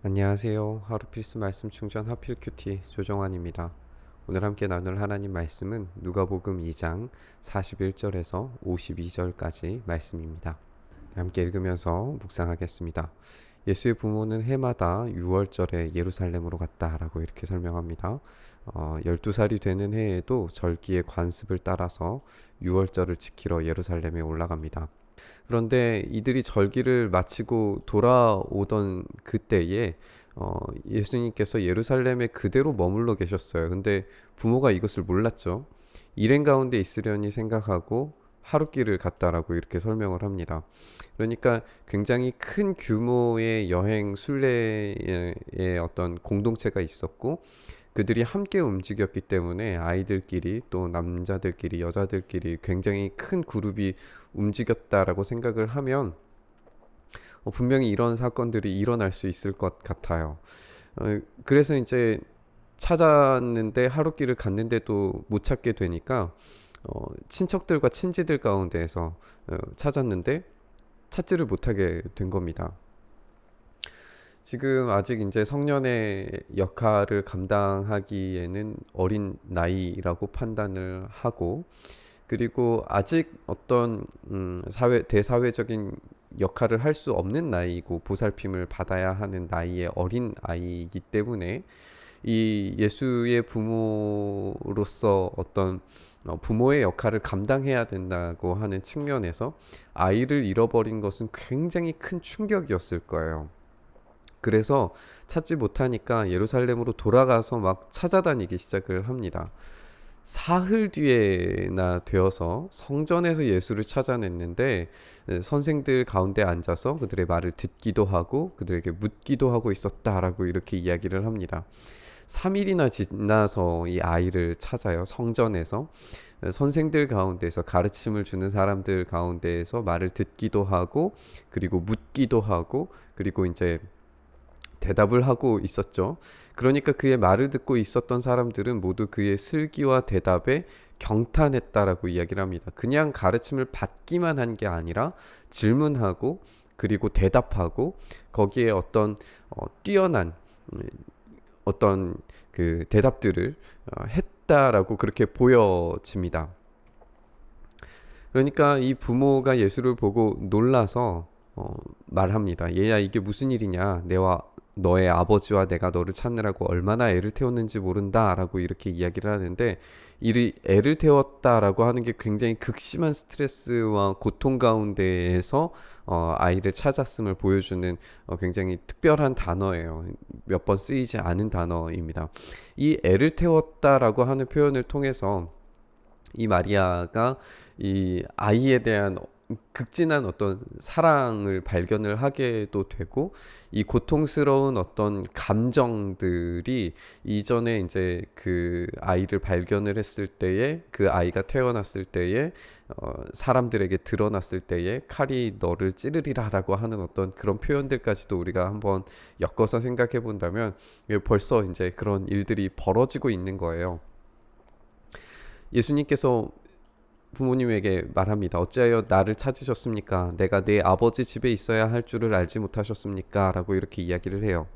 안녕하세요. 하루 필수 말씀 충전 하필 큐티 조정환입니다. 오늘 함께 나눌 하나님 말씀은 누가복음 2장 41절에서 52절까지 말씀입니다. 함께 읽으면서 묵상하겠습니다. 예수의 부모는 해마다 6월절에 예루살렘으로 갔다라고 이렇게 설명합니다. 12살이 되는 해에도 절기의 관습을 따라서 6월절을 지키러 예루살렘에 올라갑니다. 그런데 이들이 절기를 마치고 돌아오던 그때에 예수님께서 예루살렘에 그대로 머물러 계셨어요. 근데 부모가 이것을 몰랐죠. 일행 가운데 있으려니 생각하고 하룻길을 갔다라고 이렇게 설명을 합니다. 그러니까 굉장히 큰 규모의 여행 순례의 어떤 공동체가 있었고 그들이 함께 움직였기 때문에 아이들끼리 또 남자들끼리 여자들끼리 굉장히 큰 그룹이 움직였다라고 생각을 하면 분명히 이런 사건들이 일어날 수 있을 것 같아요. 그래서 이제 찾았는데 하룻길을 갔는데도 못 찾게 되니까 친척들과 친지들 가운데에서 찾았는데 찾지를 못하게 된 겁니다. 지금 아직 이제 성년의 역할을 감당하기에는 어린 나이라고 판단을 하고, 그리고 아직 어떤 대사회적인 역할을 할 수 없는 나이고 보살핌을 받아야 하는 나이의 어린 아이이기 때문에 이 예수의 부모로서 어떤 부모의 역할을 감당해야 된다고 하는 측면에서 아이를 잃어버린 것은 굉장히 큰 충격이었을 거예요. 그래서 찾지 못하니까 예루살렘으로 돌아가서 막 찾아다니기 시작을 합니다. 사흘 뒤에나 되어서 성전에서 예수를 찾아냈는데 선생들 가운데 앉아서 그들의 말을 듣기도 하고 그들에게 묻기도 하고 있었다라고 이렇게 이야기를 합니다. 3일이나 지나서 이 아이를 찾아요. 성전에서 선생들 가운데서 가르침을 주는 사람들 가운데에서 말을 듣기도 하고 그리고 묻기도 하고 그리고 이제 대답을 하고 있었죠. 그러니까 그의 말을 듣고 있었던 사람들은 모두 그의 슬기와 대답에 경탄했다라고 이야기를 합니다. 그냥 가르침을 받기만 한 게 아니라 질문하고 그리고 대답하고 거기에 어떤 뛰어난 어떤 그 대답들을 했다라고 그렇게 보여집니다. 그러니까 이 부모가 예수를 보고 놀라서 말합니다. 얘야 이게 무슨 일이냐? 내와 너의 아버지와 내가 너를 찾느라고 얼마나 애를 태웠는지 모른다라고 이렇게 이야기를 하는데 이 애를 태웠다라고 하는 게 굉장히 극심한 스트레스와 고통 가운데에서 아이를 찾았음을 보여주는 굉장히 특별한 단어예요. 몇 번 쓰이지 않은 단어입니다. 이 애를 태웠다라고 하는 표현을 통해서 이 마리아가 이 아이에 대한 극진한 어떤 사랑을 발견을 하게도 되고 이 고통스러운 어떤 감정들이 이전에 이제 그 아이를 발견을 했을 때에 그 아이가 태어났을 때에 사람들에게 드러났을 때에 칼이 너를 찌르리라라고 하는 어떤 그런 표현들까지도 우리가 한번 엮어서 생각해 본다면 벌써 이제 그런 일들이 벌어지고 있는 거예요. 예수님께서 부모님에게 말합니다. 어찌하여 나를 찾으셨습니까? 내가 내 아버지 집에 있어야 할 줄을 알지 못하셨습니까? 라고 이렇게 이야기를 해요.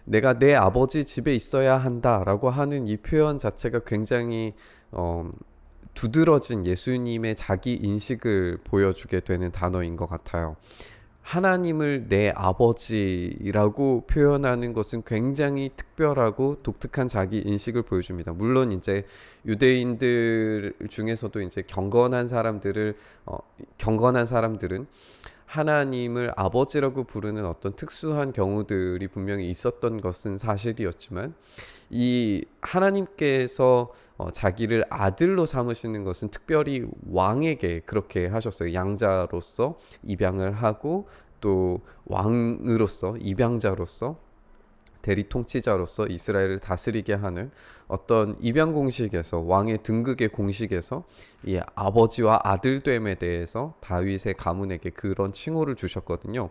내가 내 아버지 집에 있어야 한다 라고 하는 이 표현 자체가 굉장히 두드러진 예수님의 자기 인식을 보여주게 되는 단어인 것 같아요. 하나님을 내 아버지라고 표현하는 것은 굉장히 특별하고 독특한 자기 인식을 보여줍니다. 물론 이제 유대인들 중에서도 이제 경건한 사람들은 하나님을 아버지라고 부르는 어떤 특수한 경우들이 분명히 있었던 것은 사실이었지만 이 하나님께서 자기를 아들로 삼으시는 것은 특별히 왕에게 그렇게 하셨어요. 양자로서 입양을 하고 또 왕으로서 입양자로서 대리 통치자로서 이스라엘을 다스리게 하는 어떤 입양 공식에서, 왕의 등극의 공식에서 이 아버지와 아들됨에 대해서 다윗의 가문에게 그런 칭호를 주셨거든요.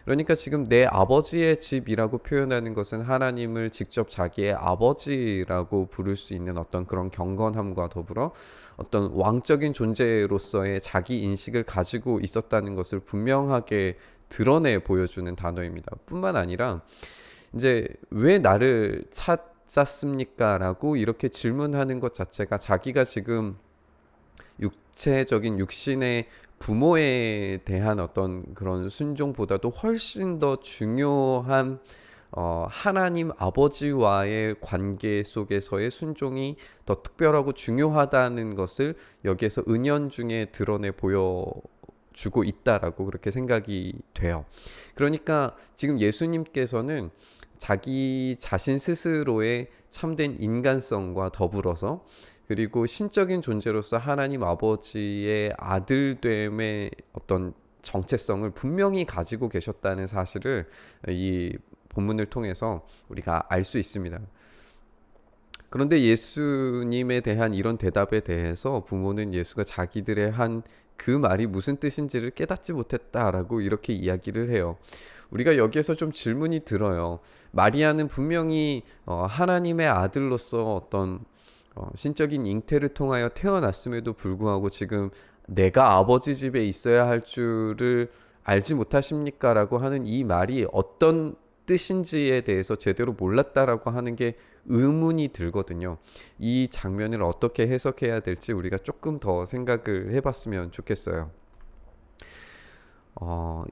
그러니까 지금 내 아버지의 집이라고 표현하는 것은 하나님을 직접 자기의 아버지라고 부를 수 있는 어떤 그런 경건함과 더불어 어떤 왕적인 존재로서의 자기 인식을 가지고 있었다는 것을 분명하게 드러내 보여주는 단어입니다. 뿐만 아니라 이제 왜 나를 찾았습니까? 라고 이렇게 질문하는 것 자체가 자기가 지금 육체적인 육신의 부모에 대한 어떤 그런 순종보다도 훨씬 더 중요한 하나님 아버지와의 관계 속에서의 순종이 더 특별하고 중요하다는 것을 여기에서 은연중에 드러내 보여주고 있다라고 그렇게 생각이 돼요. 그러니까 지금 예수님께서는 자기 자신 스스로의 참된 인간성과 더불어서 그리고 신적인 존재로서 하나님 아버지의 아들됨의 어떤 정체성을 분명히 가지고 계셨다는 사실을 이 본문을 통해서 우리가 알 수 있습니다. 그런데 예수님에 대한 이런 대답에 대해서 부모는 예수가 자기들의 한 그 말이 무슨 뜻인지를 깨닫지 못했다라고 이렇게 이야기를 해요. 우리가 여기에서 좀 질문이 들어요. 마리아는 분명히 하나님의 아들로서 어떤 신적인 잉태를 통하여 태어났음에도 불구하고 지금 내가 아버지 집에 있어야 할 줄을 알지 못하십니까? 라고 하는 이 말이 어떤 뜻인지에 대해서 제대로 몰랐다라고 하는 게 의문이 들거든요. 이 장면을 어떻게 해석해야 될지 우리가 조금 더 생각을 해봤으면 좋겠어요.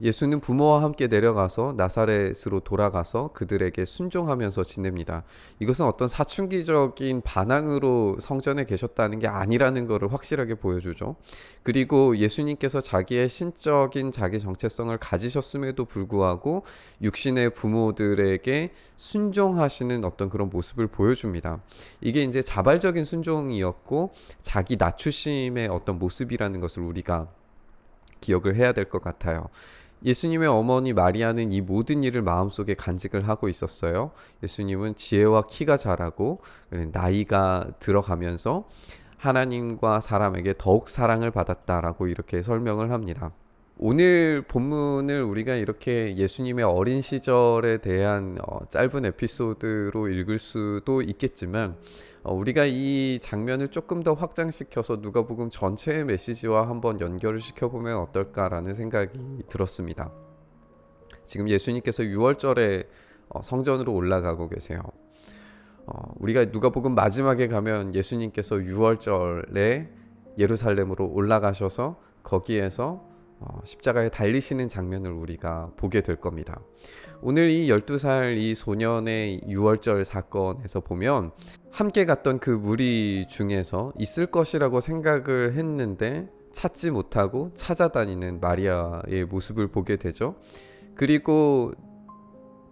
예수는 부모와 함께 내려가서 나사렛으로 돌아가서 그들에게 순종하면서 지냅니다. 이것은 어떤 사춘기적인 반항으로 성전에 계셨다는 게 아니라는 것을 확실하게 보여주죠. 그리고 예수님께서 자기의 신적인 자기 정체성을 가지셨음에도 불구하고 육신의 부모들에게 순종하시는 어떤 그런 모습을 보여줍니다. 이게 이제 자발적인 순종이었고 자기 낮추심의 어떤 모습이라는 것을 우리가 기억을 해야 될 것 같아요. 예수님의 어머니 마리아는 이 모든 일을 마음속에 간직을 하고 있었어요. 예수님은 지혜와 키가 자라고 나이가 들어가면서 하나님과 사람에게 더욱 사랑을 받았다라고 이렇게 설명을 합니다. 오늘 본문을 우리가 이렇게 예수님의 어린 시절에 대한 짧은 에피소드로 읽을 수도 있겠지만 우리가 이 장면을 조금 더 확장시켜서 누가복음 전체의 메시지와 한번 연결을 시켜보면 어떨까라는 생각이 들었습니다. 지금 예수님께서 6월절에 성전으로 올라가고 계세요. 우리가 누가복음 마지막에 가면 예수님께서 6월절에 예루살렘으로 올라가셔서 거기에서 십자가에 달리시는 장면을 우리가 보게 될 겁니다. 오늘 이 12살 이 소년의 6월절 사건에서 보면 함께 갔던 그 무리 중에서 있을 것이라고 생각을 했는데 찾지 못하고 찾아다니는 마리아의 모습을 보게 되죠. 그리고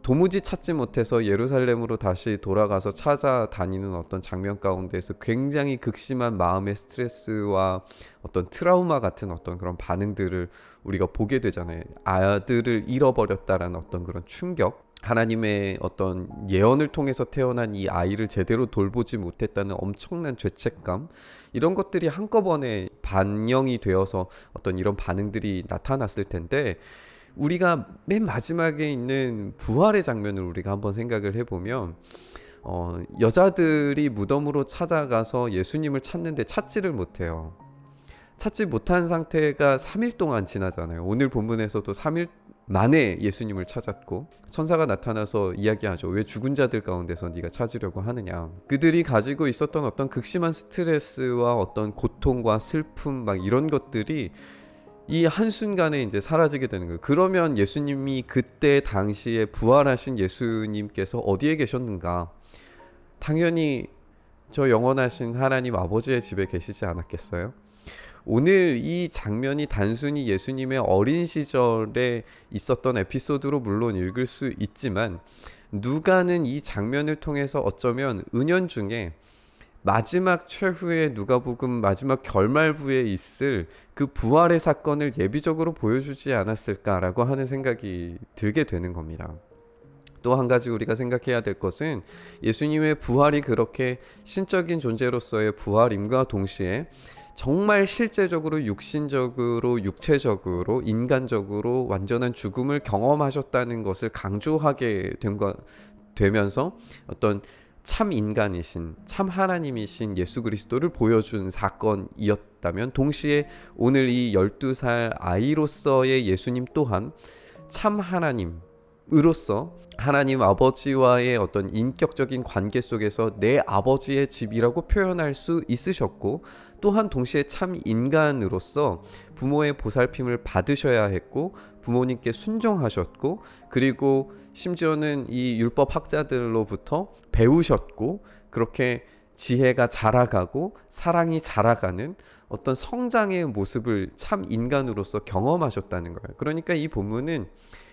도무지 찾지 못해서 예루살렘으로 다시 돌아가서 찾아다니는 어떤 장면 가운데에서 굉장히 극심한 마음의 스트레스와 어떤 트라우마 같은 어떤 그런 반응들을 우리가 보게 되잖아요. 아들을 잃어버렸다라는 어떤 그런 충격, 하나님의 어떤 예언을 통해서 태어난 이 아이를 제대로 돌보지 못했다는 엄청난 죄책감, 이런 것들이 한꺼번에 반영이 되어서 어떤 이런 반응들이 나타났을 텐데, 우리가 맨 마지막에 있는 부활의 장면을 우리가 한번 생각을 해보면 여자들이 무덤으로 찾아가서 예수님을 찾는데 찾지를 못해요. 찾지 못한 상태가 3일 동안 지나잖아요. 오늘 본문에서도 3일 만에 예수님을 찾았고 천사가 나타나서 이야기하죠. 왜 죽은 자들 가운데서 네가 찾으려고 하느냐. 그들이 가지고 있었던 어떤 극심한 스트레스와 어떤 고통과 슬픔 막 이런 것들이 이 한순간에 이제 사라지게 되는 거예요. 그러면 예수님이 그때 당시에 부활하신 예수님께서 어디에 계셨는가? 당연히 저 영원하신 하나님 아버지의 집에 계시지 않았겠어요? 오늘 이 장면이 단순히 예수님의 어린 시절에 있었던 에피소드로 물론 읽을 수 있지만 누가는 이 장면을 통해서 어쩌면 은연중에 마지막 최후의 누가복음 마지막 결말부에 있을 그 부활의 사건을 예비적으로 보여주지 않았을까라고 하는 생각이 들게 되는 겁니다. 또 한 가지 우리가 생각해야 될 것은 예수님의 부활이 그렇게 신적인 존재로서의 부활임과 동시에 정말 실제적으로 육신적으로 육체적으로 인간적으로 완전한 죽음을 경험하셨다는 것을 강조하게 되면서 어떤 참 인간이신 참 하나님이신 예수 그리스도를 보여준 사건이었다면, 동시에 오늘 이 12살 아이로서의 예수님 또한 참 하나님으로서 하나님 아버지와의 어떤 인격적인 관계 속에서 내 아버지의 집이라고 표현할 수 있으셨고, 또한 동시에 참 인간으로서 부모의 보살핌을 받으셔야 했고 부모님께 순종하셨고, 그리고 심지어는 이 율법 학자들로부터 배우셨고, 그렇게 지혜가 자라가고 사랑이 자라가는 어떤 성장의 모습을 참 인간으로서 경험하셨다는 거예요. 그러니까 이 본문은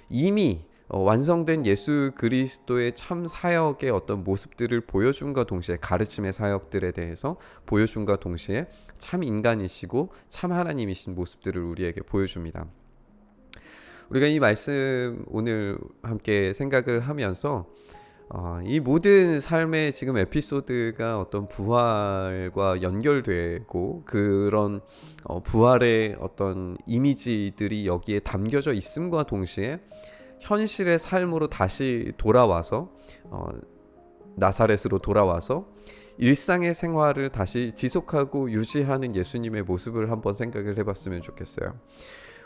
이미 완성된 예수 그리스도의 참 사역의 어떤 모습들을 보여준과 동시에, 가르침의 사역들에 대해서 보여준과 동시에 참 인간이시고 참 하나님이신 모습들을 우리에게 보여줍니다. 우리가 이 말씀 오늘 함께 생각을 하면서 이 모든 삶의 지금 에피소드가 어떤 부활과 연결되고, 그런 부활의 어떤 이미지들이 여기에 담겨져 있음과 동시에 현실의 삶으로 다시 돌아와서 나사렛으로 돌아와서 일상의 생활을 다시 지속하고 유지하는 예수님의 모습을 한번 생각을 해봤으면 좋겠어요.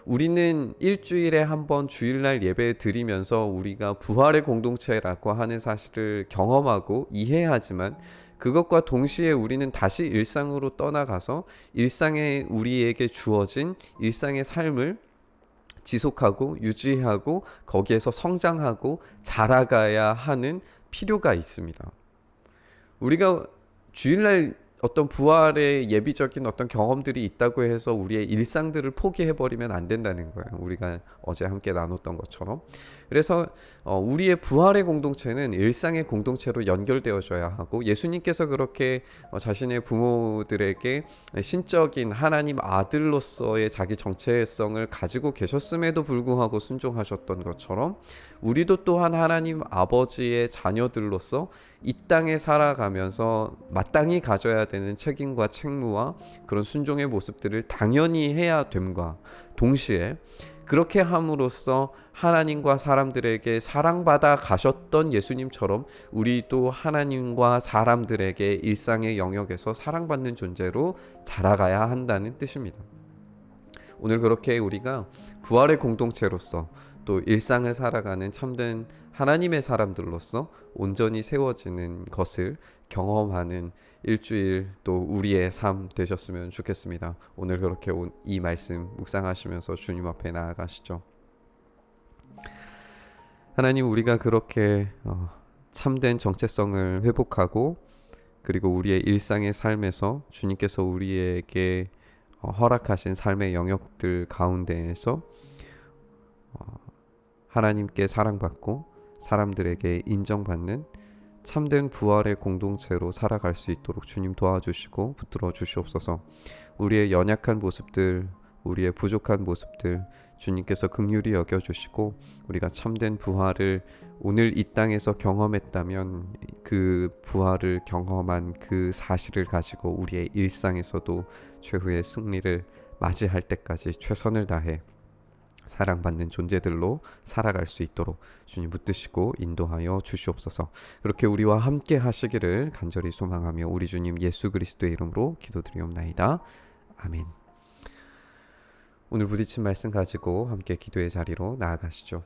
우리는 일주일에 한 번 주일날 예배 드리면서 우리가 부활의 공동체라고 하는 사실을 경험하고 이해하지만, 그것과 동시에 우리는 다시 일상으로 떠나가서 일상에 우리에게 주어진 일상의 삶을 지속하고 유지하고 거기에서 성장하고 자라가야 하는 필요가 있습니다. 우리가 주일날 어떤 부활의 예비적인 어떤 경험들이 있다고 해서 우리의 일상들을 포기해버리면 안 된다는 거예요. 우리가 어제 함께 나눴던 것처럼. 그래서 우리의 부활의 공동체는 일상의 공동체로 연결되어져야 하고, 예수님께서 그렇게 자신의 부모들에게 신적인 하나님 아들로서의 자기 정체성을 가지고 계셨음에도 불구하고 순종하셨던 것처럼, 우리도 또한 하나님 아버지의 자녀들로서 이 땅에 살아가면서 마땅히 가져야 되는 책임과 책무와 그런 순종의 모습들을 당연히 해야 됨과 동시에, 그렇게 함으로써 하나님과 사람들에게 사랑받아 가셨던 예수님처럼 우리도 하나님과 사람들에게 일상의 영역에서 사랑받는 존재로 자라가야 한다는 뜻입니다. 오늘 그렇게 우리가 부활의 공동체로서 또 일상을 살아가는 참된 하나님의 사람들로서 온전히 세워지는 것을 경험하는 일주일, 또 우리의 삶 되셨으면 좋겠습니다. 오늘 그렇게 이 말씀 묵상하시면서 주님 앞에 나아가시죠. 하나님, 우리가 그렇게 참된 정체성을 회복하고, 그리고 우리의 일상의 삶에서 주님께서 우리에게 허락하신 삶의 영역들 가운데에서 하나님께 사랑받고 사람들에게 인정받는 참된 부활의 공동체로 살아갈 수 있도록 주님 도와주시고 붙들어 주시옵소서. 우리의 연약한 모습들, 우리의 부족한 모습들 주님께서 긍휼히 여겨주시고, 우리가 참된 부활을 오늘 이 땅에서 경험했다면 그 부활을 경험한 그 사실을 가지고 우리의 일상에서도 최후의 승리를 맞이할 때까지 최선을 다해 사랑받는 존재들로 살아갈 수 있도록 주님 붙드시고 인도하여 주시옵소서. 그렇게 우리와 함께 하시기를 간절히 소망하며 우리 주님 예수 그리스도의 이름으로 기도드리옵나이다. 아멘. 오늘 부딪힌 말씀 가지고 함께 기도의 자리로 나아가시죠.